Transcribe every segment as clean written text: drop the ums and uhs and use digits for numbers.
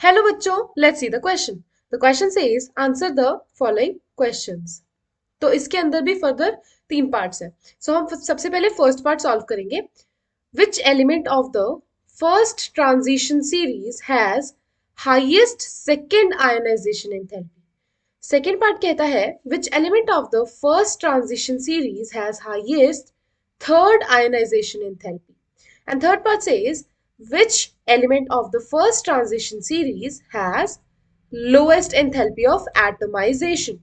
Hello बच्चों, let's see the question. The question says answer the following questions. तो इसके अंदर भी फर्दर 3 पार्ट्स है. सो हम सबसे पहले फर्स्ट पार्ट सॉल्व करेंगे. Which element of the first transition series has highest second ionization enthalpy. Second part कहता है which element of the first transition series has highest third ionization enthalpy. And third part says which element of the first transition series has lowest enthalpy of atomization.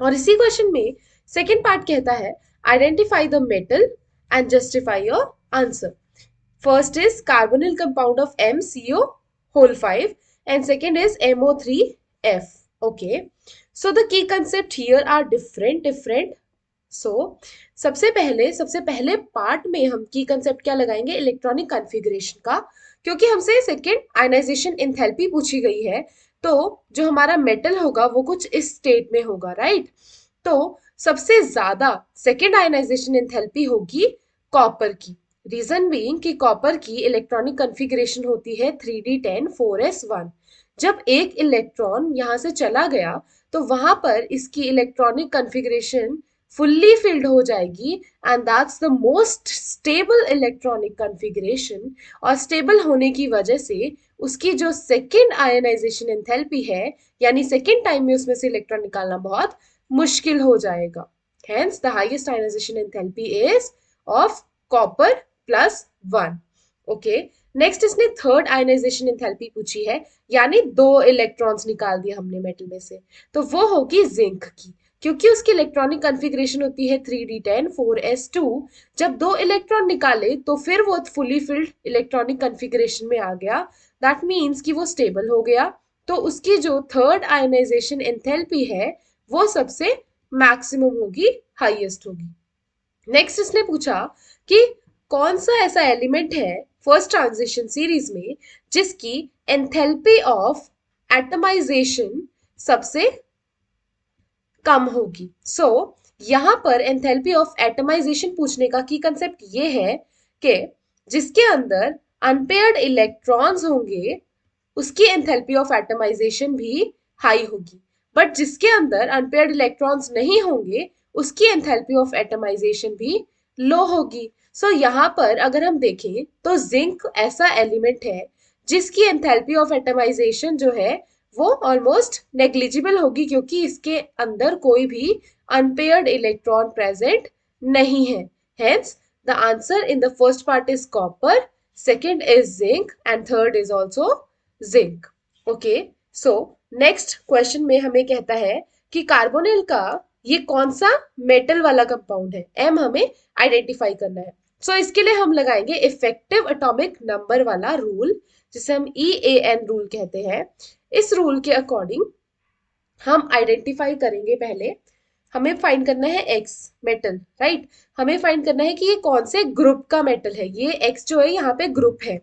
और इसी question में second part कहता है identify the metal and justify your answer. First is carbonyl compound of MCO whole 5 and second is MO3F. Okay. So the key concept here are different. So सबसे पहले part में हम की concept क्या लगाएंगे, electronic configuration का, क्योंकि हमसे सेकेंड आयनाइजेशन एंथैल्पी पूछी गई है. तो जो हमारा मेटल होगा वो कुछ इस स्टेट में होगा, राइट. तो सबसे ज्यादा सेकेंड आयनाइजेशन एंथैल्पी होगी कॉपर की. रीजन बीइंग कि कॉपर की इलेक्ट्रॉनिक कॉन्फ़िगरेशन होती है 3d10 4s1. जब एक इलेक्ट्रॉन यहां से चला गया तो वहां पर इसकी इलेक्ट्रॉनिक कॉन्फ़िगरेशन फुल्ली फिल्ड हो जाएगी and that's the most stable electronic configuration. और स्टेबल होने की वजह से उसकी जो सेकेंड आयनाइजेशन एंथैल्पी है, यानी सेकेंड टाइम में उसमें से इलेक्ट्रॉन निकालना बहुत मुश्किल हो जाएगा. Hence the highest ionization enthalpy is of copper +1. Okay. Next इसने थर्ड आयनाइजेशन एंथैल्पी पूछी है, यानी 2 इलेक्ट्रॉन्स निकाल दिए हमने मेटल में से, तो वो होगी जिंक की, क्योंकि उसकी इलेक्ट्रॉनिक कॉन्फ़िगरेशन होती है 3d10 4s2. जब 2 इलेक्ट्रॉन निकाले तो फिर वो फुली फिल्ड इलेक्ट्रॉनिक कॉन्फ़िगरेशन में आ गया. दैट मीन्स कि वो स्टेबल हो गया. तो उसकी जो थर्ड आयनाइजेशन एंथैल्पी है वो सबसे मैक्सिमम होगी, हाईएस्ट होगी. नेक्स्ट इसने पूछा कि कौन सा ऐसा एलिमेंट है फर्स्ट ट्रांजिशन सीरीज में जिसकी एंथैल्पी ऑफ एटमाइजेशन सबसे कम होगी. सो यहां पर एंथैल्पी ऑफ एटमाइजेशन पूछने का की कंसेप्ट ये है कि जिसके अंदर अनपेयर्ड इलेक्ट्रॉन्स होंगे उसकी एंथैल्पी ऑफ एटमाइजेशन भी हाई होगी, बट जिसके अंदर अनपेयर्ड इलेक्ट्रॉन्स नहीं होंगे उसकी एंथैल्पी ऑफ एटमाइजेशन भी लो होगी. सो यहाँ पर अगर हम देखें तो जिंक ऐसा एलिमेंट है जिसकी एंथैल्पी ऑफ एटमाइजेशन जो है वो ऑलमोस्ट नेग्लिजिबल होगी, क्योंकि इसके अंदर कोई भी अनपेयर्ड इलेक्ट्रॉन प्रेजेंट नहीं है. Hence the answer in the first part is copper, second is zinc and third is also zinc. Okay, so next question में हमें कहता है कि कार्बोनिल का ये कौन सा मेटल वाला कंपाउंड है, एम हमें आइडेंटिफाई करना है. सो इसके लिए हम लगाएंगे इफेक्टिव एटॉमिक नंबर वाला रूल, जिसे हम EAN रूल कहते हैं. इस रूल के अकॉर्डिंग हम आइडेंटिफाई करेंगे, पहले हमें फाइंड करना है एक्स मेटल, राइट. हमें फाइंड करना है कि ये कौन से ग्रुप का मेटल है. ये एक्स जो है यहाँ पे ग्रुप है.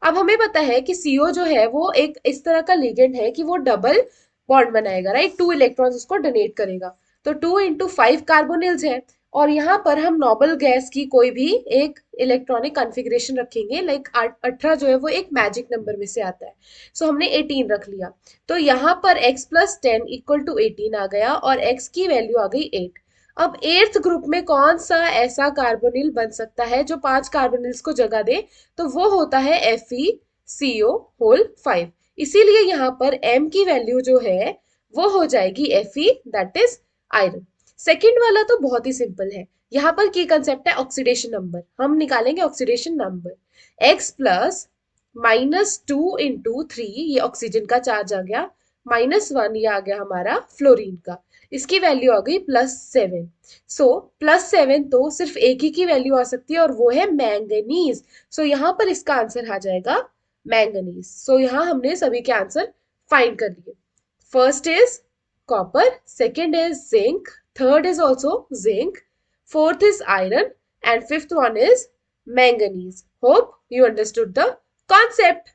अब हमें पता है कि CO जो है वो एक इस तरह का लिगेंड है कि वो डबल बॉन्ड बनाएगा, राइट. 2 इलेक्ट्रॉन्स उसको डोनेट करेगा. तो 2 × 5 कार्बोनिल्स है. और यहाँ पर हम नोबल गैस की कोई भी एक इलेक्ट्रॉनिक कॉन्फ़िगरेशन रखेंगे, लाइक 18 जो है वो एक मैजिक नंबर में से आता है. सो हमने 18 रख लिया. तो यहाँ पर x + 10 = 18 आ गया और x की वैल्यू आ गई 8. अब 8th ग्रुप में कौन सा ऐसा कार्बोनिल बन सकता है जो 5 कार्बोनिल्स को जगह दे, तो वो होता है FeCO whole 5. इसीलिए यहाँ पर m की वैल्यू जो है वो हो जाएगी Fe, that is iron. Second वाला तो बहुत ही सिंपल है. यहाँ पर की कंसेप्ट है ऑक्सीडेशन नंबर. हम निकालेंगे ऑक्सीडेशन नंबर. x + -2 × 3 ये ऑक्सीजन का चार्ज आ गया, -1 ये आ गया हमारा फ्लोरीन का. इसकी वैल्यू आ गई +7. सो +7 तो सिर्फ एक ही की वैल्यू आ सकती है और वो है मैंगनीज. सो यहाँ पर इसका आंसर आ जाएगा मैंगनीज. सो यहाँ हमने सभी के आंसर फाइंड कर लिए. First is copper, second is zinc, third is also zinc, fourth is iron and fifth one is manganese. Hope you understood the concept.